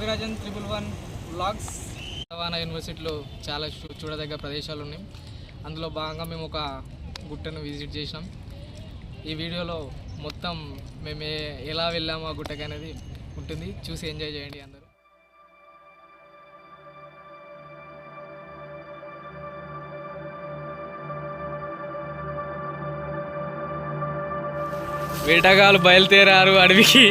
కవిరాజన్ 111 vlogs. Telangana యూనివర్సిటీలో చాలా చూడదగ్గ ప్రదేశాలు ఉన్నాయి. అందులో భాగంగా మేము ఒక గుట్టను విజిట్ చేసినాం. ఈ వీడియోలో మొత్తం మేము ఎలా వెళ్ళాము ఆ గుట్టకి అనేది ఉంటుంది, చూసి ఎంజాయ్ చేయండి అందరూ. వేటగాళ్ళు బయలుదేరారు అడవికి.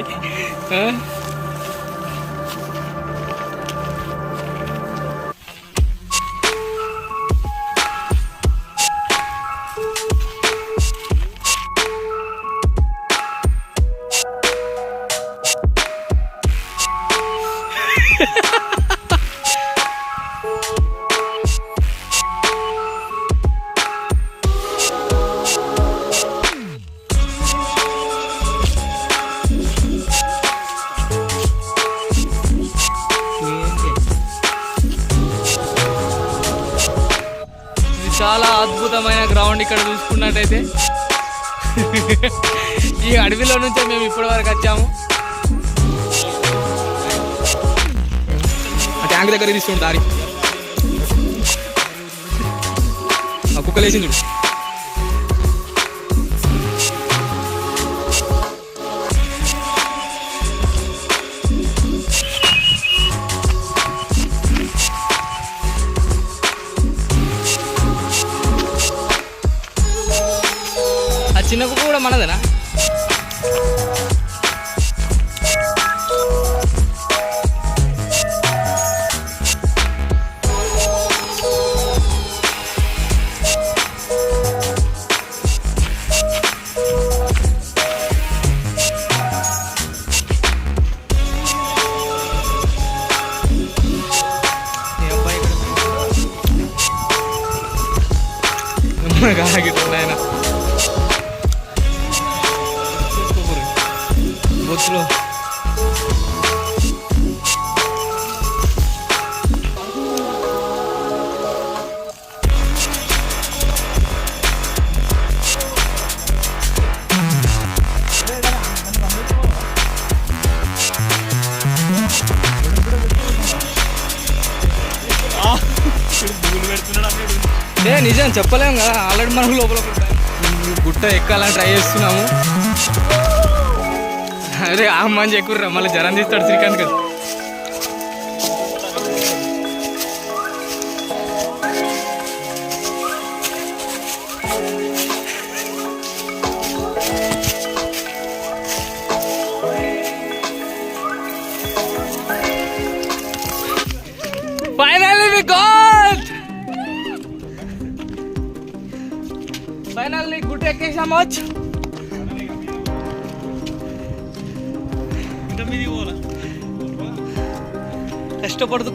చాలా అద్భుతమైన గ్రౌండ్ ఇక్కడ చూసుకున్నట్టయితే. ఈ అడవిలో నుంచే మేము ఇప్పటి వరకు వచ్చాము. ఆ ట్యాంక్ దగ్గర తీసుకుంటు దారి ఆ కుక్కలేసింది. చిన్న కుక్క కూడా మనదేనా? ఆయన బొత్తులో నిజం చెప్పలేము కదా, ఆల్రెడీ మనకు లోపల గుట్ట ఎక్కాలని ట్రై చేస్తున్నాము. అరే ఆ మంచి ఎక్కుర్రా, మళ్ళీ జ్వరం తీస్తాడు శ్రీకాంత్ కదా. Finally we got! Finally గుట్ట ఎక్కేసాము.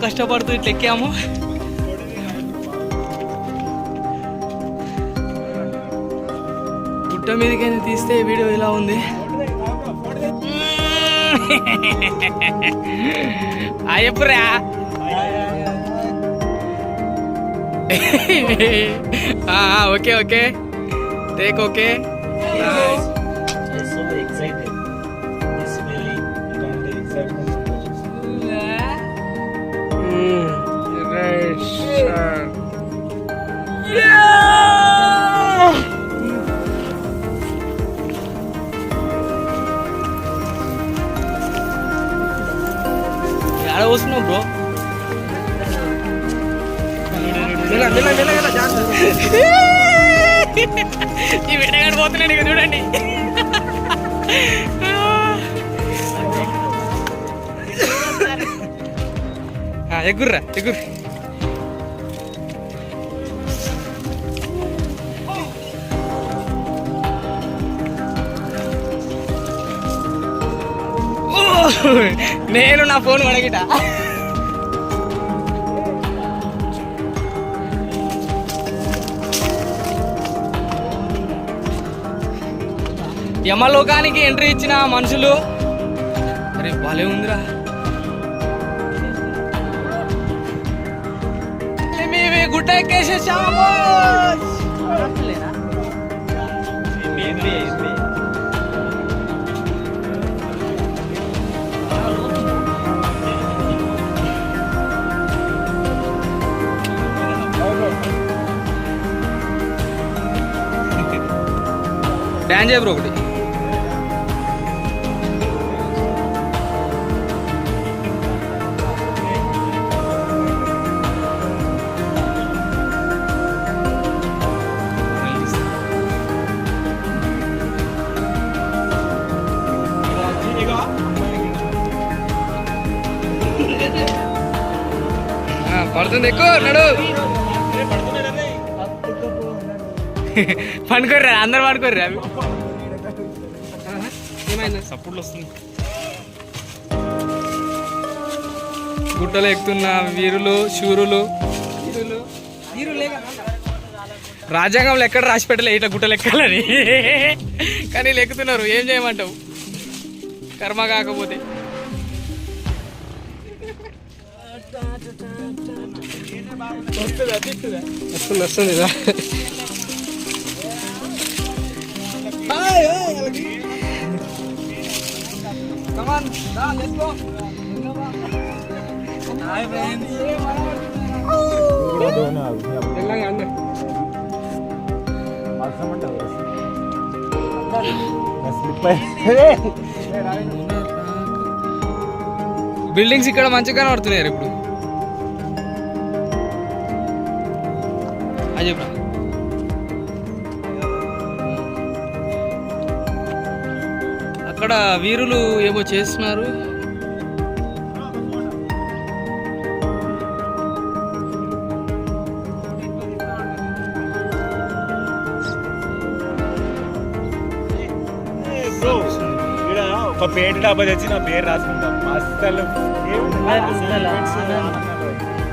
కష్టపడుతూ ఇట్లా ఎక్కాము. గుట్ట మీదకైనా తీస్తే వీడియో ఇలా ఉంది. అయ్యప్పురా ఓకే ఓకే టేక్ ఓకే. ఎక్కడ వస్తున్నావు బ్రో? ఈ వేటగాడు పోతున్నాడు ఇక చూడండి. ఎగుర్రా ఎగురు. నేను నా ఫోన్ వడగిట. యమలోకానికి ఎంట్రీ ఇచ్చిన మనుషులు. అరే భలే ఉందిరా. మేము గుట్ట ఎక్కేసేసాము. బ్యాన్ చేయ బ్రో ఒకటి. పడుతుంది ఎక్కువ నడు. పండుకోర్రా అందరు పండుకోర్రా. అవి ఏమైంది సపోర్ట్లు వస్తుంది. గుట్టలు ఎక్కుతున్న వీరులు శూరులు. రాజ్యాంగంలో ఎక్కడ రాసి పెట్టలే ఇట్లా గుట్టలు ఎక్కాలని, కానీ ఎక్కుతున్నారు. ఏం చేయమంటావు, కర్మ కాకపోతే. వస్తుంది వస్తుంది. బిల్డింగ్స్ ఇక్కడ మంచిగా కనబడుతున్నాయి ఇప్పుడు. అది చెప్పు. అక్కడ వీరులు ఏమో చేస్తున్నారు. ఒక పేట డబ్బా తెచ్చి నా పేరు రాసుకుంటాం. అసలు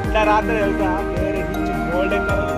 ఇట్లా రాత్రి తెలుసా పేరు గోల్డెన్ కలర్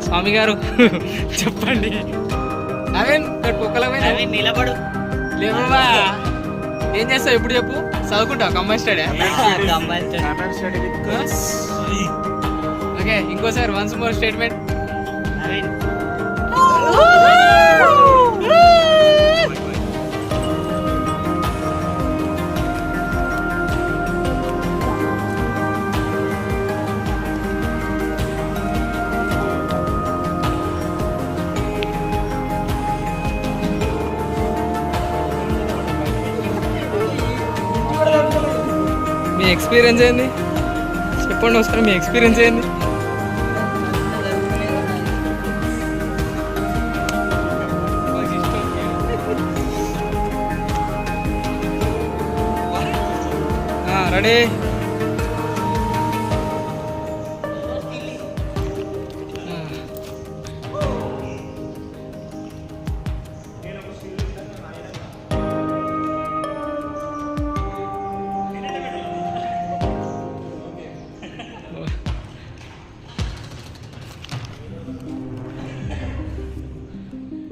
స్వామి గారు చెప్పండి. నిలబడు. లేవా ఏం చేస్తావు ఇప్పుడు చెప్పు. చదువుకుంటావు కంబైన్ స్టడీ. ఓకే ఇంకోసారి వన్స్ మోర్ స్టేట్మెంట్. మీ ఎక్స్పీరియన్స్ ఏంది చెప్పండి ఒకసారి. మీ ఎక్స్పీరియన్స్ ఏంది? రెడీ.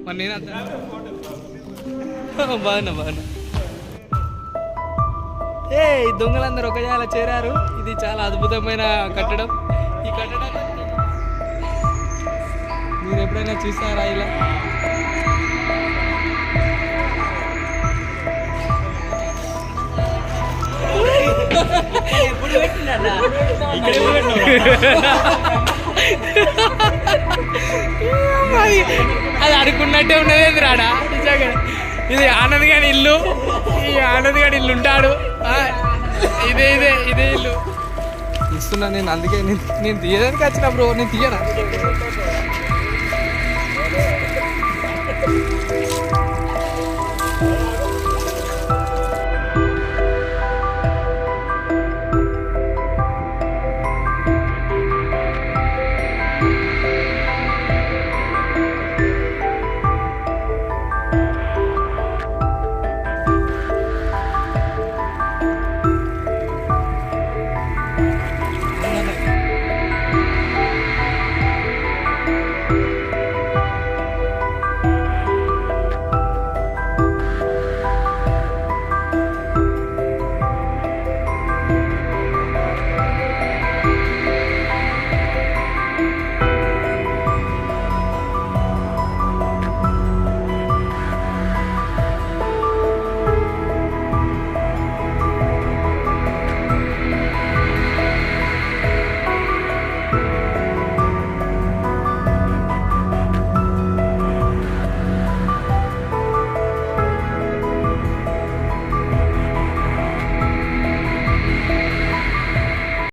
మరి నేను బాగున్నా బాగున్నా. ఈ దొంగలందరూ ఒక జాల చేరారు. ఇది చాలా అద్భుతమైన కట్టడం. ఈ కట్టడం మీరు ఎప్పుడైనా చూసారా ఇలా? అది అనుకున్నట్టే ఉన్నది రాడా. ఇది ఆనంద్ గారి ఇల్లు. ఈ ఆనంద్ గారి ఇల్లు ఉంటాడు. ఇదే ఇదే ఇదే ఇల్లు ఇస్తున్నా నేను. అందుకే నేను తీయడానికి వచ్చిన బ్రో. నేను తీయనా?